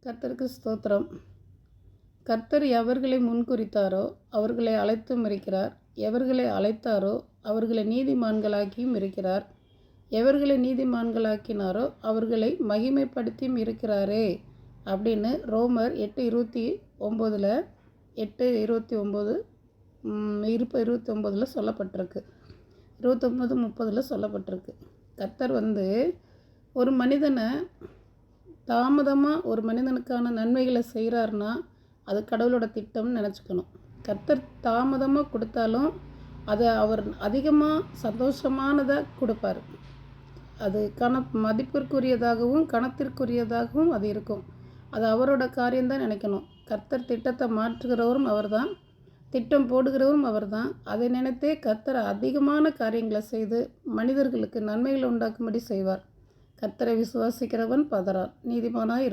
கர்த்தருக்கு ஸ்தோத்திரம். கர்த்தர் எவர்களை முன்குறித்தாரோ அவர்களை அழைத்தும் இருக்கிறார். எவர்களை அழைத்தாரோ அவர்களை நீதிமான்களாக்கியும் இருக்கிறார். எவர்களை நீதிமான்களாக்கினாரோ அவர்களை மகிமைப்படுத்தியும் இருக்கிறாரே அப்படின்னு ரோமர் 8:29 8:29 சொல்லப்பட்டிருக்கு. 29:30 சொல்லப்பட்டிருக்கு. கர்த்தர் ஒரு மனிதனை தாமதமாக ஒரு மனிதனுக்கான நன்மைகளை செய்கிறாருன்னா அது கடவுளோட திட்டம்னு நினச்சிக்கணும். கர்த்தர் தாமதமாக கொடுத்தாலும் அதை அவர் அதிகமாக சந்தோஷமானதை கொடுப்பார். அது மதிப்பிற்குரியதாகவும் கணத்திற்குரியதாகவும் அது இருக்கும். அது அவரோட காரியம்தான் நினைக்கணும். கர்த்தர் திட்டத்தை மாற்றுகிறவரும் அவர் தான், திட்டம் போடுகிறவரும் அவர் தான். அதை நினைத்தே கர்த்தர் அதிகமான காரியங்களை செய்து மனிதர்களுக்கு நன்மைகளை உண்டாக்கும்படி செய்வார். கர்த்தரை விசுவாசிக்கிறவன் பதறான், நீதிமானாய் இருப்பான்.